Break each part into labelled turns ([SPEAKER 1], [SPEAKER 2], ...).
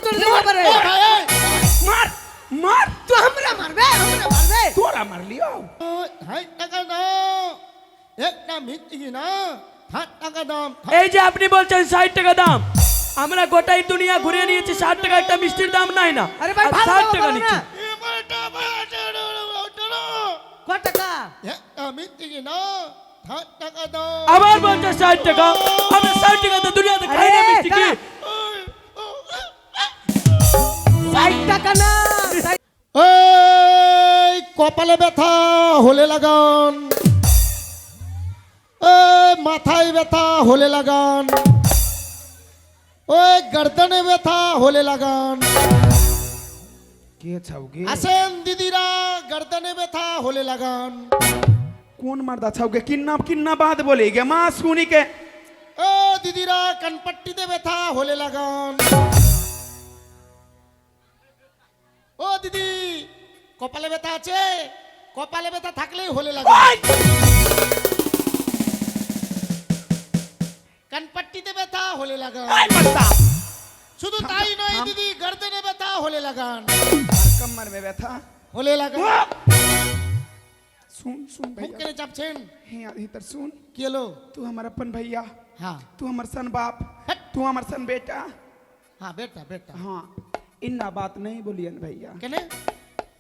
[SPEAKER 1] তোর দেবো পারে
[SPEAKER 2] মার মার
[SPEAKER 1] তো আমরা মারবে
[SPEAKER 2] তোরা মারলিও
[SPEAKER 3] হাই টাকা দাও একটা মিথ্যি না 60 টাকা দাম
[SPEAKER 4] এই যে আপনি বলছেন 60 টাকা দাম, আমরা গোটাই দুনিয়া ঘুরে নিয়েছি, 60 টাকা একটা মিষ্টির দাম নাই না।
[SPEAKER 1] আরে ভাই ভালো
[SPEAKER 4] 60 টাকা
[SPEAKER 1] বলো না
[SPEAKER 4] নিচ্ছি।
[SPEAKER 1] কত টাকা
[SPEAKER 3] একটা মিথ্যি না 60 টাকা দাও
[SPEAKER 4] আবার বলছে 60 টাকা, আমরা 60 টাকাতে দুনিয়াতে খাই না মিষ্টি কি?
[SPEAKER 1] 60 টাকা না
[SPEAKER 3] এই কপালে ব্যথা হলে লাগান এই মাথায় ব্যথা হলে লাগান ওই গর্দনে ব্যথা হলে লাগান
[SPEAKER 2] কে ছাউগে
[SPEAKER 3] আসেন দিদিরা গর্দনে ব্যথা হলে লাগান
[SPEAKER 2] কোন মারদা ছাউগে কিন্না বাদ বলে গে মা শুনি के
[SPEAKER 3] ও দিদিরা কানপট্টিতে ব্যথা হলে লাগান ও দিদি কপালে ব্যথা আছে কপালে ব্যথা থাকলেই হলে লাগান কানপট্টিতে ব্যথা হলে লাগান
[SPEAKER 2] আই মারদা
[SPEAKER 3] শুধু তাই নয় দিদি গর্দনে ব্যথা হলে লাগান
[SPEAKER 2] कमर में बैठा
[SPEAKER 3] হলে লাগান
[SPEAKER 2] सुन सुन
[SPEAKER 3] মুখ
[SPEAKER 2] भैया
[SPEAKER 3] কেন চাপছেন
[SPEAKER 2] हे इधर सुन
[SPEAKER 3] কি হলো
[SPEAKER 2] तू हमारा अपन भैया
[SPEAKER 3] হ্যাঁ
[SPEAKER 2] तू हमार सन बाप
[SPEAKER 3] हट।
[SPEAKER 2] तू हमार सन बेटा
[SPEAKER 3] হ্যাঁ বেটা বেটা
[SPEAKER 2] हाँ इन्ना बात नहीं बोलियन भैया
[SPEAKER 3] কেন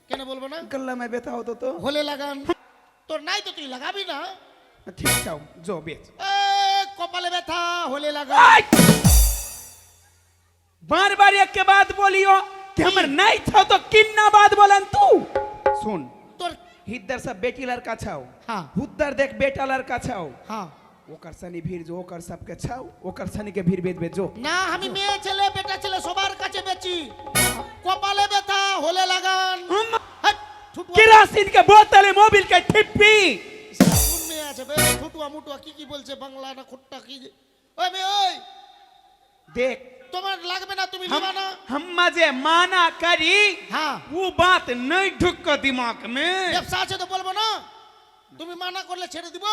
[SPEAKER 3] কেন বলবো না
[SPEAKER 2] गल्ला में बैठा हो तो
[SPEAKER 3] হলে লাগান তোর নাই তো তুই লাগাবি না
[SPEAKER 2] ठीक जाओ जो बेच
[SPEAKER 3] এ কপালে ব্যথা হলে লাগান
[SPEAKER 2] बार बार एक के बात बोलियो कि हमर नहीं था तो किन्ना बात बोलन तू सुन
[SPEAKER 3] তোর
[SPEAKER 2] इधर सब बेटी लड़का छाओ
[SPEAKER 3] हाँ
[SPEAKER 2] उधर देख बेटा लड़का छाओ
[SPEAKER 3] হ্যাঁ
[SPEAKER 2] ओकर सनी भीड़ जो ओकर सबके छाओ ओकर सनी के भीड़ बेच बेचो
[SPEAKER 3] না আমি মেয়ে ছেলে বেটা ছেলে সবার কাছে বেচি কপালে ব্যথা হলে লাগান হাট, ঠুটুয়া
[SPEAKER 2] केरोसिन के बोतल मोबिल के ठिप्पी
[SPEAKER 3] কোন মেয়ে আছে বে ঠুটুয়া মুটুয়া কি বলছে বাংলা না খুট্টা কি ওই মেয়ে ওই
[SPEAKER 2] देख
[SPEAKER 3] তোমার লাগবে না তুমি
[SPEAKER 2] हम
[SPEAKER 3] নিবা না
[SPEAKER 2] हम मजे माना करी
[SPEAKER 3] হ্যাঁ
[SPEAKER 2] वो बात नहीं ढुक दिमाग में
[SPEAKER 3] ব্যবসা আছে তো বলবো না তুমি মানা করলে ছেড়ে দিব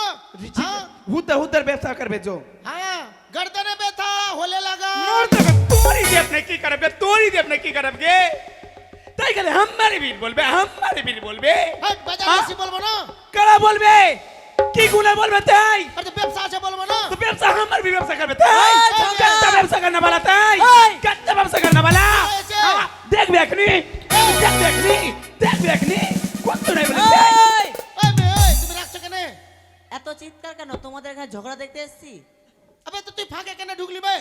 [SPEAKER 3] হ্যাঁ
[SPEAKER 2] उधर उधर व्यवसाय कर बेचो
[SPEAKER 3] হ্যাঁ গর্দনে ব্যথা হলে লাগান
[SPEAKER 2] तोरी देव ने की करब तोरी देव ने की करब गे ताई गले हमारे भी बोलबे
[SPEAKER 3] হাট, বাজার
[SPEAKER 2] हाँ?
[SPEAKER 3] বেশি বলবো না
[SPEAKER 2] करा बोलबे की गुना बोलबे ताई
[SPEAKER 3] আর তো ব্যবসা আছে বলবো না
[SPEAKER 2] तो व्यवसाय हमार भी व्यवसाय करबे ताई कत्ता व्यवसाय करने वाला ताई कत्ता व्यवसाय करने वाला
[SPEAKER 3] ऐसे।
[SPEAKER 2] हाँ, देख बेखनी कौन तो नहीं बोले
[SPEAKER 1] এই,
[SPEAKER 3] ওই মেয়ে ওই তুমি রাখছো কেন
[SPEAKER 1] এত চিৎকার কেন? তোমাদের এখানে ঝগড়া দেখতে এসেছি।
[SPEAKER 3] আবে তো তুই ফাঁকে কেন ঢুকলি বে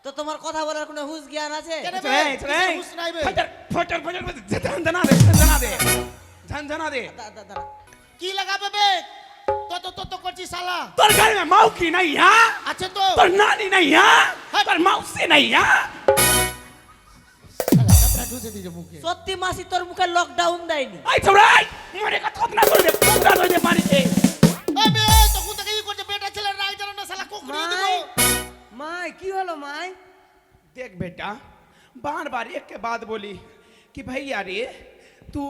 [SPEAKER 1] তো তোমার কথা বলার কোনো হুঁশ জ্ঞান আছে?
[SPEAKER 3] কেন বে
[SPEAKER 2] चले
[SPEAKER 3] কিসের হুঁশ নাই বে
[SPEAKER 2] फटर झंझना दे
[SPEAKER 1] দাঁড়া।
[SPEAKER 3] কি লাগাবে বে তো করছি শালা
[SPEAKER 2] तोर घर में माऊ की नहीं यहाँ
[SPEAKER 3] আছে তো
[SPEAKER 2] तोर नानी नहीं यहाँ तोर मौसी नहीं यहाँ
[SPEAKER 3] শালা কাপড়া ঢুকে দিছে মুখে
[SPEAKER 1] সত্যি মাসি তোর মুখে লকডাউন দেয়নি।
[SPEAKER 2] आई छोड़ाई मोरे का थोपना कर दे पूरा कर दे पानी से
[SPEAKER 3] ওই মেয়ে তখন থেকে কি করছে বেটা ছেলে রাগ জানো না শালা কুকুরি দিব
[SPEAKER 1] মাই কি হলো মাই?
[SPEAKER 2] देख बेटा बार बार एक के बाद बोली कि भैया रे तू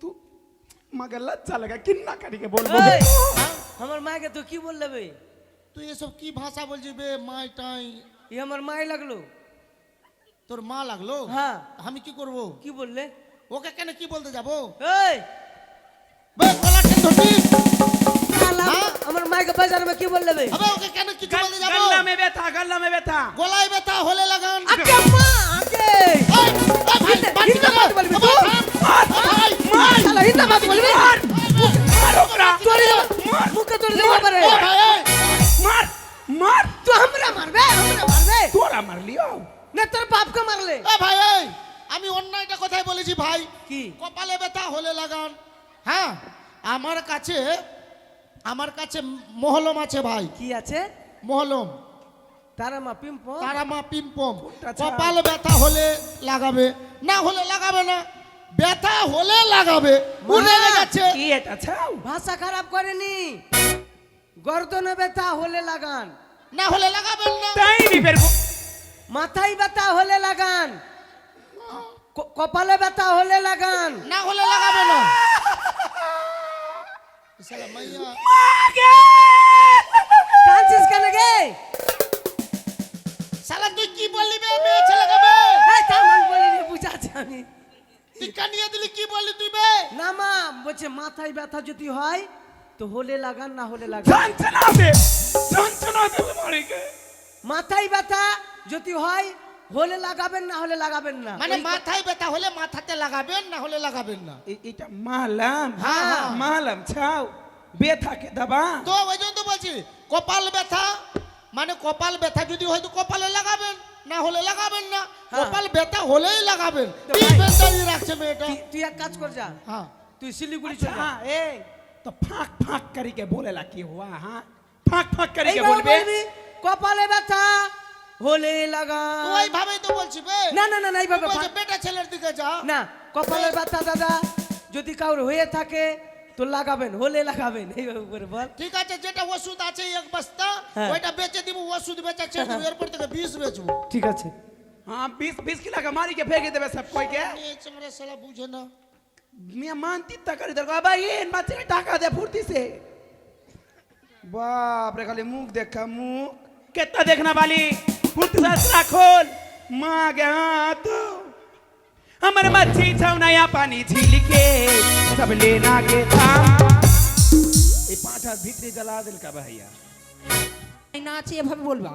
[SPEAKER 2] तू मगर लज्जा लगा किन्ना करी के बोल
[SPEAKER 1] এই, আমার মাকে তুই কি বললে বে?
[SPEAKER 3] তুই এসব কি ভাষা বলছিস বে মাই টাই
[SPEAKER 1] ই আমার মাই লাগলো।
[SPEAKER 3] তোর মা লাগলো
[SPEAKER 1] হ্যাঁ।
[SPEAKER 3] আমি কি করব
[SPEAKER 1] কি বললে?
[SPEAKER 3] ওকে কেন কি বলতে যাব
[SPEAKER 1] এই
[SPEAKER 3] বে গলা ঠেল ধরছিস
[SPEAKER 1] শালা,
[SPEAKER 3] হ্যাঁ?
[SPEAKER 1] আমার মাকে বাজারে কি বললে বে?
[SPEAKER 3] আবে ওকে কেন কি বলতে যাব
[SPEAKER 2] गल्ला में बैठा
[SPEAKER 3] গলায় ব্যথা হলে লাগান
[SPEAKER 1] আগে মা আগে
[SPEAKER 3] ওই ভাই
[SPEAKER 1] হিন্দা বাত বলবি তুই?
[SPEAKER 3] ভাই
[SPEAKER 1] শালা হিন্দা বাত বলবি?
[SPEAKER 2] मार ओकरा
[SPEAKER 1] তোরে মুখে তোরে দেবো পারে
[SPEAKER 2] मार मार
[SPEAKER 1] তো আমরা মারবে
[SPEAKER 2] तोरा मार लियो
[SPEAKER 1] না তোর বাপকে মারলে।
[SPEAKER 3] এ ভাই এই আমি অন্যায়টা কথাই বলেছি ভাই
[SPEAKER 1] কি?
[SPEAKER 3] কপালে ব্যথা হলে লাগান হ্যাঁ আমার কাছে মহলম আছে ভাই
[SPEAKER 1] কি আছে?
[SPEAKER 3] মহলম
[SPEAKER 1] তারা মা পিম্প
[SPEAKER 3] তারামা পিম্পম
[SPEAKER 2] আচ্ছা।
[SPEAKER 3] কপালে ব্যথা হলে লাগাবে না হলে লাগাবে না ব্যথা হলে লাগাবে উড়ে গেছে
[SPEAKER 2] की এটা ছাও
[SPEAKER 1] ভাষা খারাপ করেনি। গর্দনে ব্যথা হলে লাগান,
[SPEAKER 3] না হলে লাগাবেন না
[SPEAKER 2] তাই নি ফের
[SPEAKER 1] মাথায় ব্যথা হলে লাগান, কপালে ব্যথা হলে লাগান।
[SPEAKER 3] না হলে লাগাবে না শালা মাইয়া
[SPEAKER 2] মাগে
[SPEAKER 1] কাঁদছিস কেন গে?
[SPEAKER 3] শালা তুই কি বললি বে মেয়ে ছেলে গাবে
[SPEAKER 1] এই থাম, জানি
[SPEAKER 3] টিকা নিয়ে দিলি কি বললি তুই বে?
[SPEAKER 1] না মা বলছে মাথায় ব্যথা যদি হয় তো হলে লাগান না হলে লাগান
[SPEAKER 2] যন্ত্রণাতে যন্ত্রণাতে মারিকে
[SPEAKER 1] মাথায় ব্যথা যদি হয় হলে লাগাবেন না হলে লাগাবেন না
[SPEAKER 3] মানে মাথায় ব্যথা হলে মাথাতে লাগাবেন না হলে লাগাবেন না।
[SPEAKER 2] এটা মালাম
[SPEAKER 3] হ্যাঁ।
[SPEAKER 2] মালাম ছাও ব্যথাকে দাবা
[SPEAKER 3] তো ওই জন্য তো বলছি কপাল ব্যথা মানে কপাল ব্যথা যদি হয় তো কপালে লাগাবেন না হলে লাগাবেন না। কপাল ব্যথা হলেই লাগাবেন।
[SPEAKER 1] তো
[SPEAKER 3] কি
[SPEAKER 1] ভাই-
[SPEAKER 3] বেতালি রাখছে মেয়েটা।
[SPEAKER 1] তুই এক কাজ কর যা
[SPEAKER 3] হ্যাঁ
[SPEAKER 1] তুই শিলিগুড়ি চল যা।
[SPEAKER 2] हाँ ए तो फाक फाक करके बोलेला की हुआ हाँ फाक फाक करके
[SPEAKER 1] এইভাবে
[SPEAKER 2] बोलबे
[SPEAKER 1] বলবি, কপালে ব্যথা হলে লাগা
[SPEAKER 3] ওই ভাবেই তো বলছি বে।
[SPEAKER 1] না না না না এইভাবে
[SPEAKER 3] বলছে বেটা ছেলের দিকে যা।
[SPEAKER 1] না কপালের ব্যথা দাদা যদি কারোর হয়ে থাকে তো লাগাবেন হলে লাগাবেন এইভাবে করে বল
[SPEAKER 3] ঠিক আছে যেটা ওষুধ আছে এক বস্তা
[SPEAKER 1] হ্যাঁ।
[SPEAKER 3] ওইটা বেচে দিব ওষুধ বেচা ছেড়ে দিব এরপর থেকে 20 বেচবো।
[SPEAKER 1] ঠিক আছে
[SPEAKER 2] हाँ 20 किलो का मारी के फेंक देबे सब कोई के
[SPEAKER 3] এই চমড়া শালা বুঝে না।
[SPEAKER 2] मैं मानती तक कर दर बाबा ये मत टाका दे फुर्ती से बाप रे खाली मुंह देखा मुंह कितना देखना वाली फुर्ती से असरा खोल मां गया तो हमारे मच्छी छौना या पानी झील के सब लेना के था ये पांच हाथ भीतरी जला दिल का भैया
[SPEAKER 5] না আছে এভাবে বলবা।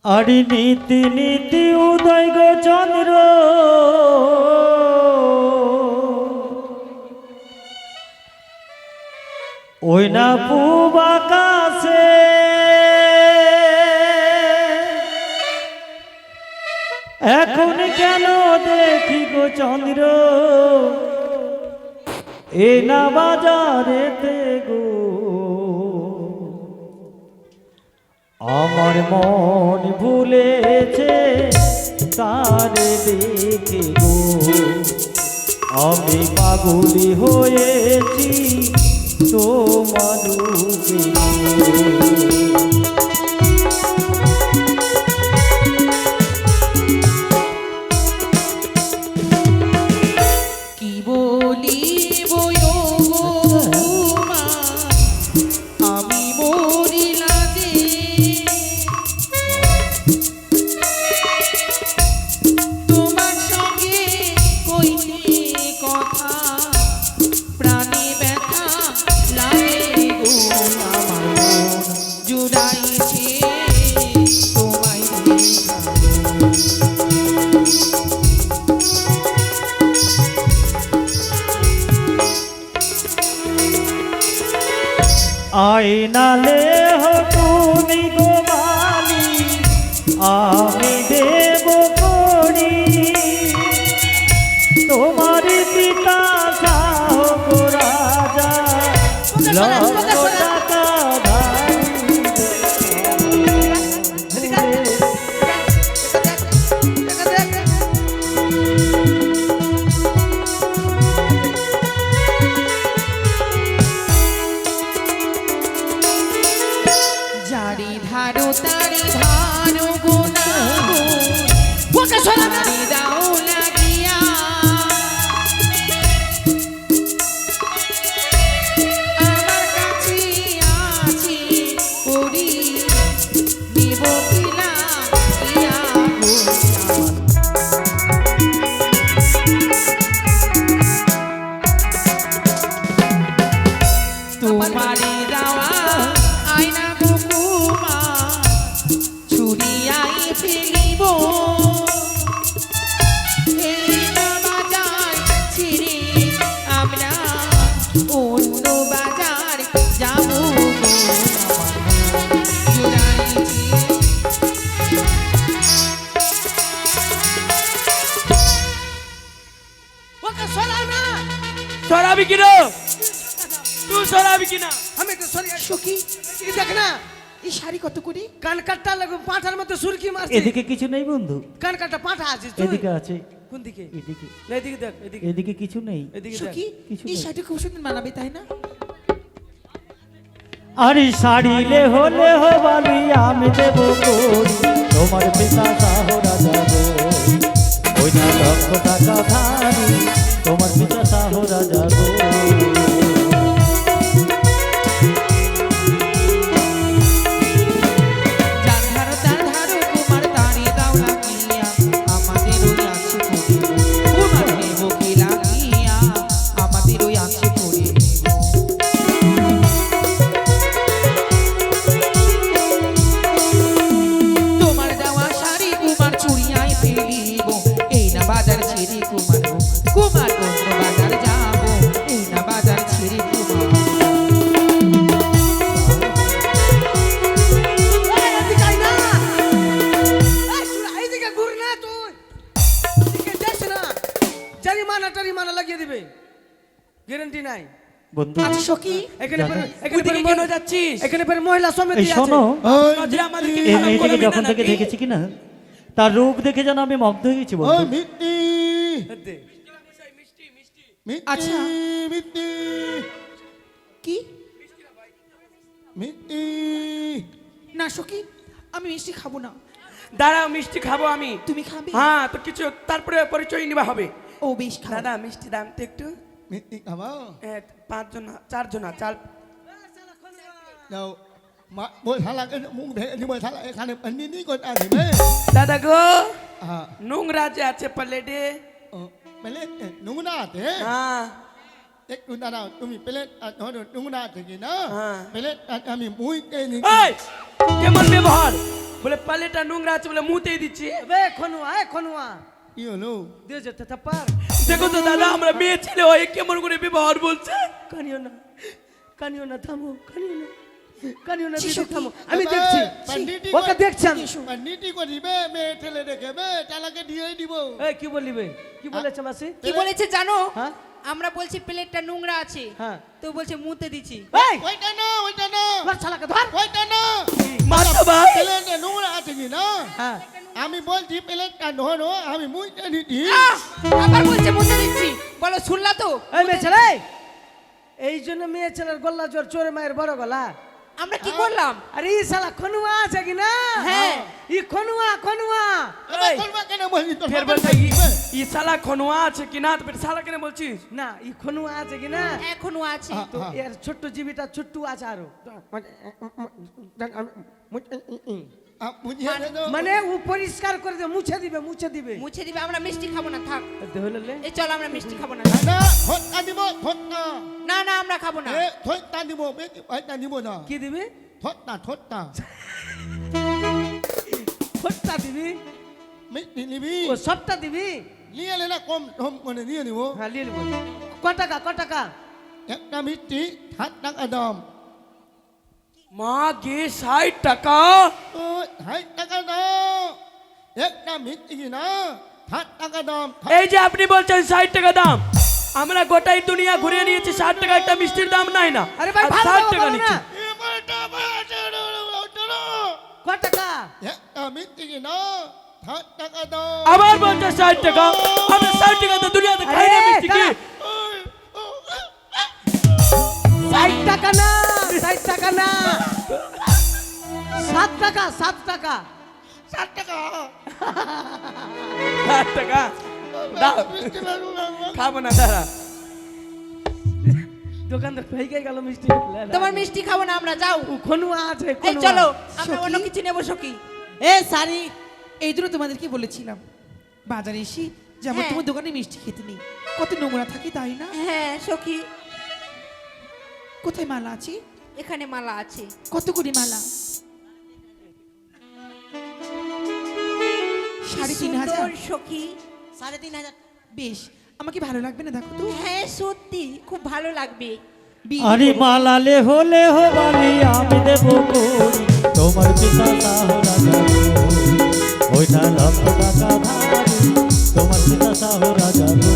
[SPEAKER 6] আরে নীতি নীতি উদয় গো চন্দ্র ওই না পূব আকাশে এখন কেন দেখি গো চন্দ্র এ না বাজারেতে গো আমার মন ভুলেছে তার দেখে গো আমি পাগলি হয়েছি তোমার রূপে গো।
[SPEAKER 5] কি বলিব ও মা, আমি মরিলা যে তোমার সঙ্গে কইতে কথা প্রাণে ব্যথা লাগে গো আমার মন জুড়াইছে তোমায় দেখা।
[SPEAKER 6] আইনালে হো তুমি গো মালি আমি দেব করি তোমার পিতা সাহব রাজা লক্ষ টাকা
[SPEAKER 5] জারি ধারো তারি ধারো গোনা গো তারি দাও লাগিয়া আমার কাছে আছে করি নিব কিলা ইয়া গো তোমারি দেওয়া আয়না কুকুমা ছুরিয়াই ফেলিব ফেলিনা বাজার ছিড়ে আমরা অন্য বাজার যাব
[SPEAKER 1] ওকে সরাও না
[SPEAKER 4] সরাবি কিনা তুই সরাবি কিনা
[SPEAKER 1] আমি তো সরিয়ে
[SPEAKER 5] সখী
[SPEAKER 1] এদিকে দেখ না
[SPEAKER 5] এই শাড়ি কত করে?
[SPEAKER 1] কান কাটটা লাগবে পাঁঠার মতো সুরকি মারছে
[SPEAKER 6] এদিকে কিছু নেই বন্ধু
[SPEAKER 1] কান কাটটা পাঁঠা আছে তুই?
[SPEAKER 6] এদিকে আছে
[SPEAKER 1] কোন দিকে
[SPEAKER 6] এদিকে
[SPEAKER 1] না এদিকে দেখ এদিকে
[SPEAKER 6] এদিকে কিছু নেই
[SPEAKER 1] এদিকে দেখ
[SPEAKER 5] সখী
[SPEAKER 6] কিছু
[SPEAKER 5] এই
[SPEAKER 6] নেই।
[SPEAKER 5] শাড়ি খুব সুন্দর মানাবে তাই না?
[SPEAKER 6] আরে শাড়িলে হলে হবালি আমি দেব করি তোমার পিতা সাহরা যাব ওই না লক্ষ টাকা ধারি তোমার পিতা সাহরা যাব
[SPEAKER 5] যার ধারো তার ধারো তোমার তারি দাও লাগিয়া আমাদের
[SPEAKER 1] গ্যারান্টি নাই।
[SPEAKER 6] বন্ধু
[SPEAKER 5] আচ্ছা সখী
[SPEAKER 1] এখানে
[SPEAKER 6] জানো?
[SPEAKER 1] এখানে
[SPEAKER 4] ওইদিকে কেন যাচ্ছিস?
[SPEAKER 1] এখানে মহিলা
[SPEAKER 6] এই
[SPEAKER 1] সমিতি আছে।
[SPEAKER 6] শোনো,
[SPEAKER 4] নজরে আমাদেরকে
[SPEAKER 6] এই
[SPEAKER 4] খারাপ
[SPEAKER 6] মেয়েটিকে
[SPEAKER 4] করবি না
[SPEAKER 6] যখন থেকে
[SPEAKER 4] নাকি?
[SPEAKER 6] দেখেছি কিনা তার রূপ দেখে যেন আমি মুগ্ধ হয়ে গেছি
[SPEAKER 3] ওই
[SPEAKER 6] বন্ধু।
[SPEAKER 3] মিষ্টি মিষ্টি
[SPEAKER 5] আচ্ছা।
[SPEAKER 3] মিষ্টি
[SPEAKER 5] কি
[SPEAKER 3] মিষ্টি
[SPEAKER 5] না সখী আমি মিষ্টি খাবো না।
[SPEAKER 4] দাঁড়াও, মিষ্টি খাবো আমি।
[SPEAKER 5] তুমি খাবে?
[SPEAKER 4] হ্যাঁ, তো কিছু তারপরে পরিচয় নিবা হবে।
[SPEAKER 5] ও বেশ খাও।
[SPEAKER 4] দাদা মিষ্টি দাম তো একটু।
[SPEAKER 3] মিষ্টি খাবো
[SPEAKER 4] 5 জন 4 জন 4।
[SPEAKER 3] đâu mà bôi thả là cái muốn thế nhưng mà thả là cái này anh đi con ăn thì mấy
[SPEAKER 4] দাদা গো,
[SPEAKER 3] à
[SPEAKER 4] নোংরা যে আছে প্লেটে।
[SPEAKER 3] mấy lên đúng na thế
[SPEAKER 4] হ্যাঁ
[SPEAKER 3] cái chúng ta nào tụi mình mấy lên nói được đúng na thì gì nữa
[SPEAKER 4] À.
[SPEAKER 3] mấy lên ăn mình muối cái này
[SPEAKER 4] এই কেমন ব্যবহার? বলে প্লেটটা নোংরা আছে বলে মুতেই দিচ্ছি।
[SPEAKER 1] বে খনুয়া খনুয়া
[SPEAKER 3] yêu luôn
[SPEAKER 1] দিয়ে যেতে থাপার।
[SPEAKER 4] দেখো তো দাদা, আমরা মেয়ে ছেলে হয়ে কেমন করে ব্যবহার বলছে।
[SPEAKER 1] কানিও না, কানিও না, থামো, কানিও না, কানিও না,
[SPEAKER 5] ছি,
[SPEAKER 1] দিদি
[SPEAKER 5] সখী।
[SPEAKER 1] থামো। আমি দেখছি,
[SPEAKER 3] पंडित
[SPEAKER 1] ওকে দেখছি আমি।
[SPEAKER 3] पंडित को दिबे मैं ठेले देखे बे ताला के दिए दिबो
[SPEAKER 1] এই কি বলিবে, কি বলেছে মাসি?
[SPEAKER 7] কি বলেছে জানো?
[SPEAKER 1] হ্যাঁ?
[SPEAKER 7] আমরা বলছি প্লেটটা নোংরা আছে,
[SPEAKER 1] হ্যাঁ।
[SPEAKER 7] তো বলছে মুতে দিছি।
[SPEAKER 1] এই
[SPEAKER 3] ওইটা না
[SPEAKER 1] ধর শালাকে ধর।
[SPEAKER 3] ওইটা না
[SPEAKER 4] মাথা ভাই,
[SPEAKER 3] প্লেটে নোংরা আছে কি না
[SPEAKER 1] হ্যাঁ
[SPEAKER 3] আমি বলছি প্লেটটা ধরো আমি মুই দিই
[SPEAKER 7] আহ! আবার বলছে মুতে দিচ্ছি। বলো শুনলা তো?
[SPEAKER 1] এই মেয়ে ছেলে, এই জন্য মেয়ে ছেলের গলা জোর চোরে মায়ের বড় গলা।
[SPEAKER 7] আমরা কি করলাম?
[SPEAKER 1] আরে ই শালা খনুয়া আছে কি না?
[SPEAKER 7] হ্যাঁ।
[SPEAKER 1] ই খনুয়া খনুয়া।
[SPEAKER 3] আবার করবা কেন বলি তো
[SPEAKER 4] ফের বলছে ই শালা খনোয়া আছে কি না, তো ফের শালা কেন বলছিস?
[SPEAKER 1] না ই খনুয়া আছে কি না?
[SPEAKER 7] এখনো আছে।
[SPEAKER 1] তো এর ছোট্ট জীবিটা ছোট্ট আছে আরো।
[SPEAKER 3] বুঝিয়ে দে
[SPEAKER 1] মানে ও পরিষ্কার করে দিবে, মুছে দিবে, মুছে দিবে।
[SPEAKER 7] মুছে দিবে। আমরা মিষ্টি খাবো না, থাক।
[SPEAKER 1] দেহলে
[SPEAKER 7] এই চল, আমরা মিষ্টি খাবো না।
[SPEAKER 3] না থটা দিব থটা
[SPEAKER 7] না না, আমরা খাবো না।
[SPEAKER 3] এ থটা দিব ওইটা দিব না
[SPEAKER 1] কি দিবি?
[SPEAKER 3] থটা
[SPEAKER 1] ফটটা দিবি?
[SPEAKER 3] মিষ্টি নিবি
[SPEAKER 1] ও সবটা দিবি?
[SPEAKER 3] নিয়ে নে না কম কম করে নিয়ে নিব
[SPEAKER 1] হ্যাঁ নিয়ে নেবো। ক টাকা, ক টাকা?
[SPEAKER 3] একটা মিষ্টি 7 টাকা দাম
[SPEAKER 4] মা গে 60 টাকা।
[SPEAKER 3] ও 60 টাকা দাম একটা মিষ্টি না 7 টাকা দাম
[SPEAKER 4] এই যে আপনি বলছেন 60 টাকা দাম, আমরা গোটাই দুনিয়া ঘুরে নিয়েছি, 60 টাকা একটা মিষ্টির দাম নাই না।
[SPEAKER 1] আরে ভাই
[SPEAKER 4] আর
[SPEAKER 1] ভালো
[SPEAKER 4] 60
[SPEAKER 1] টাকা
[SPEAKER 4] টাকা
[SPEAKER 1] বলো
[SPEAKER 4] নিচ্ছে।
[SPEAKER 1] না। ক টাকা?
[SPEAKER 3] একটা মিষ্টি না 7 টাকা দাম
[SPEAKER 4] আবার বলছে 60 টাকা। আমরা 60 টাকাতে দুনিয়াতে খাই না
[SPEAKER 1] আরে,
[SPEAKER 4] মিষ্টি কি?
[SPEAKER 1] দাঁড়া। 60 টাকা না, 60 টাকা না, 7 টাকা, 7 টাকা।
[SPEAKER 3] 7 টাকা
[SPEAKER 4] 60 টাকা দাও,
[SPEAKER 3] মিষ্টি লাগবে না
[SPEAKER 4] খাবো না দাঁড়া।
[SPEAKER 1] দোকানদার ভেগে গেল মিষ্টি।
[SPEAKER 7] তোমার মিষ্টি খাবো না আমরা, যাও।
[SPEAKER 1] ও খনুয়া আছে,
[SPEAKER 7] এই
[SPEAKER 1] খনুয়া।
[SPEAKER 7] চলো, আমরা
[SPEAKER 5] সখী?
[SPEAKER 7] অন্য কিছু নেবো সখী।
[SPEAKER 5] এ সারি এই জন্য তোমাদেরকে বলেছিলাম বাজারে এসে যেমন
[SPEAKER 7] হ্যাঁ।
[SPEAKER 5] তোমার দোকানে মিষ্টি খেতে নেই, কত নোংরা থাকে তাই না?
[SPEAKER 7] হ্যাঁ সখী,
[SPEAKER 5] কোথায় মালা আছে?
[SPEAKER 7] এখানে মালা আছে।
[SPEAKER 5] কত করে মালা? 3,500।
[SPEAKER 7] সুন্দর সখী।
[SPEAKER 5] 3,500। বেশ, আমাকে ভালো লাগবে না দেখো তো?
[SPEAKER 7] হ্যাঁ সত্যি খুব ভালো লাগবে।
[SPEAKER 5] বিয়ে
[SPEAKER 6] আরে
[SPEAKER 5] করবো।
[SPEAKER 6] মালালে হলে হো বালি আমি দেব করি তোমার পিতা সাহো রাজা গো। ওইটা লক্ষ টাকা ধারি তোমার পিতা সাহো রাজা গো।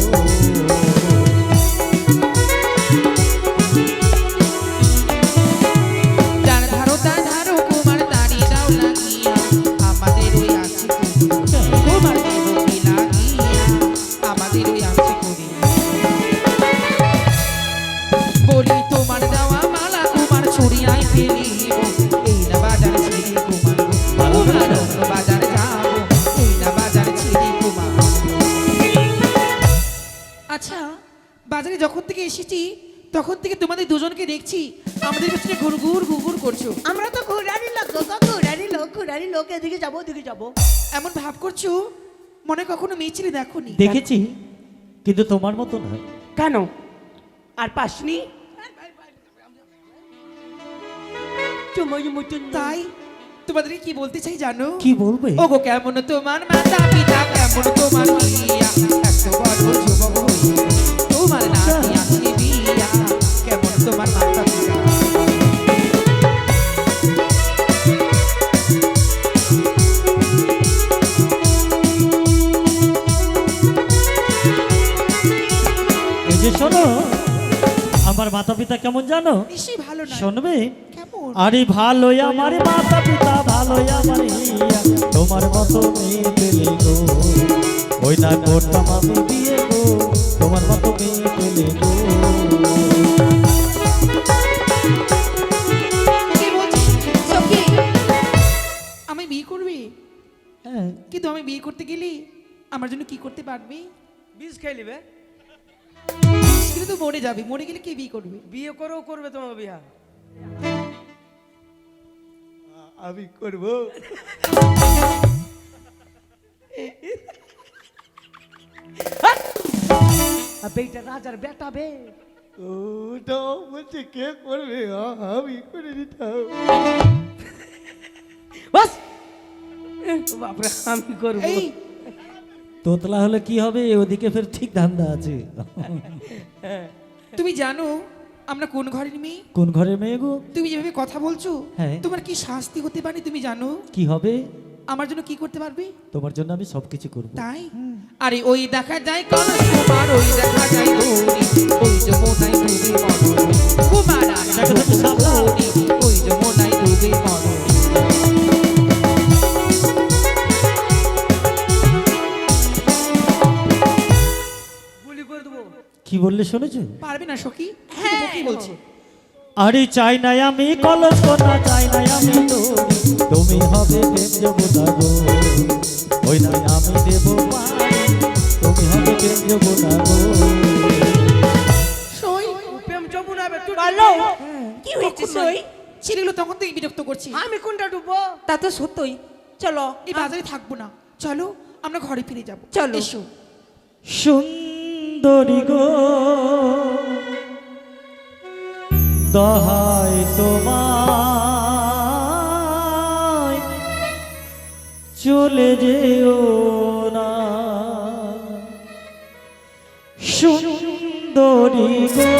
[SPEAKER 5] যার ধারো তার ধারো কুমার তারি দাও লাগিয়া আমাদের ওই আছে করি কুমার দেব কি লাগিয়া আমাদের ওই আছে করি বলি তোমার দেওয়া মালা কুমার ছড়িয়াই ফেলিব এই না বাজার ছেড়ে কুমার গো। কুমার অন্য বাজার যাবো এই না বাজার ছেড়ে কুমার। আচ্ছা, বাজারে যখন থেকে এসেছি তখন থেকে তোমাদের দুজনকে দেখছি আমাদের পেছনে ঘুরঘুর ঘুরঘুর করছো।
[SPEAKER 1] আমরা তো ঘুরানি লোক, ঘুরানি লোক, এদিকে যাবো, ওদিকে যাবো।
[SPEAKER 5] এমন ভাব করছো মনে হয় কখনো মেয়ে ছেলে দেখোনি।
[SPEAKER 6] দেখেছি কিন্তু তোমার মতো না।
[SPEAKER 4] কেন আর পাসনি?
[SPEAKER 5] তাই তোমাদেরকে কি বলতে চাই জানো?
[SPEAKER 6] কি বলবে?
[SPEAKER 5] ওগো কেমন তোমার মাতা পিতা, কেমন তোমার বিয়া, একশো বছর যুবক হইয়া তোমার নাতি আছে বিয়া, কেমন তোমার মাতা পিতা।
[SPEAKER 6] এই যে শোনো, আমার মাতা পিতা কেমন জানো?
[SPEAKER 5] নিশ্চয়ই ভালো না।
[SPEAKER 6] শুনবে?
[SPEAKER 5] কেমন?
[SPEAKER 6] আরে ভালোই আমার মাতা পিতা, ভালোই আমার হিয়া, তোমার মতো মেয়ে পেলে গো, ওই না করতাম আমি বিয়ে গো, তোমার মতো মেয়ে পেলে গো।
[SPEAKER 5] কি বলছিস সখী? আমি বিয়ে করবি?
[SPEAKER 6] হ্যাঁ,
[SPEAKER 5] কিন্তু আমি বিয়ে করতে গেলে আমার জন্য কি করতে পারবি?
[SPEAKER 1] বিষ খেয়ে নিবে,
[SPEAKER 5] কিন্তু তো মরে যাবি, মরে গেলে কে বিয়ে করবে?
[SPEAKER 1] বিয়ে করেও করবে তোমাকে বিয়া।
[SPEAKER 3] আমি করব।
[SPEAKER 1] আর বেটা রাজার বেটা বে,
[SPEAKER 3] ওটা বলছে কে করবে, আমি করে দিতাম।
[SPEAKER 1] বাস বাপরে আমি করবো।
[SPEAKER 5] এই
[SPEAKER 6] তোতলা হলে কি হবে? ওদিকে ফের ঠিক ধান্দা আছে।
[SPEAKER 5] তুমি জানো আমরা কোন ঘরের মেয়ে?
[SPEAKER 6] কোন ঘরের মেয়ে গো?
[SPEAKER 5] তুমি যেভাবে কথা বলছো
[SPEAKER 6] হ্যাঁ।
[SPEAKER 5] তোমার কি শাস্তি হতে পারে তুমি জানো?
[SPEAKER 6] কি হবে?
[SPEAKER 5] আমার জন্য কি করতে পারবে?
[SPEAKER 6] তোমার জন্য আমি সবকিছু করব।
[SPEAKER 5] তাই? আরে ওই দেখা যায় কলস কুমার, ওই দেখা যায় গৌরী, ওই যমুনায় ডুবে মরণ কুমার আর গৌরী, ওই যমুনায় ডুবে মরণ।
[SPEAKER 1] গুলি করে দেবো।
[SPEAKER 6] কি বললে শুনেছো?
[SPEAKER 5] পারবে না সখী? হ্যাঁ কি বলছে?
[SPEAKER 6] আরে চাই নাই আমি কলস কন্যা, চাই নাই আমি তোরি, তুমি হবে প্রেম যমুনা গো, ওই নাই আমি দেব পানি, তুমি হবে প্রেম যমুনা গো।
[SPEAKER 5] সই
[SPEAKER 1] প্রেম যমুনা বে, তুই
[SPEAKER 7] বলো
[SPEAKER 1] হ্যাঁ।
[SPEAKER 7] কি হয়েছে সই?
[SPEAKER 5] ছেলেগুলো তখন থেকে বিরক্ত করছি।
[SPEAKER 1] আমি কোনটা ডুববো?
[SPEAKER 7] তা তো সত্যই, চলো
[SPEAKER 5] এই বাজারে থাকবো না, চলো আমরা ঘরে ফিরে যাবো।
[SPEAKER 7] চলো।
[SPEAKER 5] এসো।
[SPEAKER 6] সুন্দরী গো দহাই তোমায় চলে যেও না, সুন্দরী গো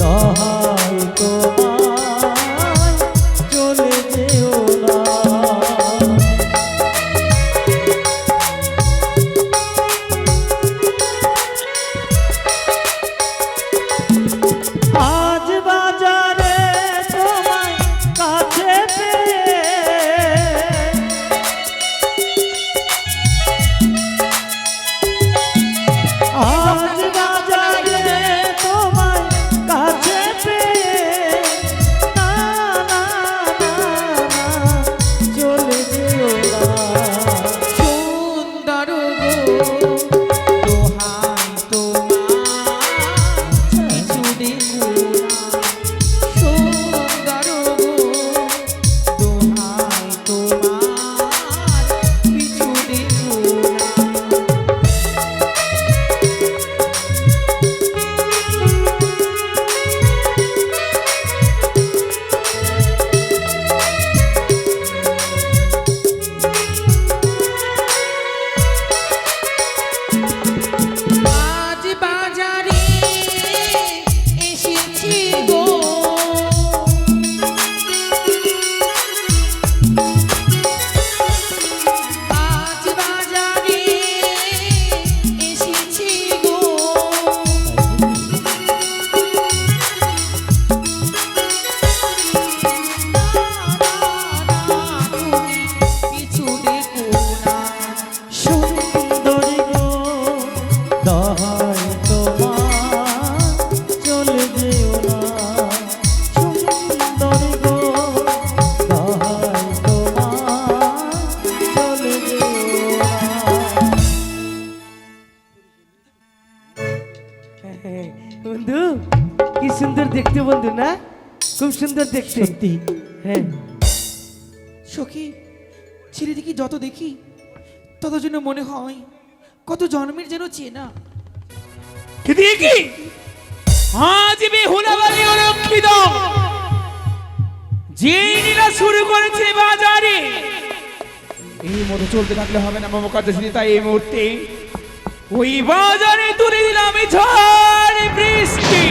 [SPEAKER 6] দহাই তোমায় চলে যেও না। আজ বাজারে তোমায় কাছে পেয়ে, আজ বাজারে তোমায় কাছে পেয়ে, না না না না চলে যেও না।
[SPEAKER 5] সুন্দর গো দোহাই তোমার কিছু দেখো না। সুন্দর গো দোহাই তোমার কিছু দেখো না। আজ বাজারে এসেছি গো, আজ বাজারে এসেছি গো, কিছু দেখো না।
[SPEAKER 6] সুন্দরী গো দহাই তোমার চলে যেও না, সুন্দরী গো দহাই তোমার চলে যেও না।
[SPEAKER 1] বন্ধু কি সুন্দর দেখতে বন্ধু, না খুব সুন্দর দেখতে।
[SPEAKER 6] সত্যি
[SPEAKER 1] হ্যাঁ
[SPEAKER 5] সখী ছেলেটিকে যত দেখি তত যেন মনে হয় কত জন্মের যেন চেনা।
[SPEAKER 2] কি দেখি আজ বেহুলাবালি অরক্ষিত যে নীলা শুরু করেছে বাজারে, এই মতো চলতে থাকলে হবে না মমকার দেশে। তাই এই মুহূর্তে ওই বাজারে তুলে দিলাম ঝড় বৃষ্টি।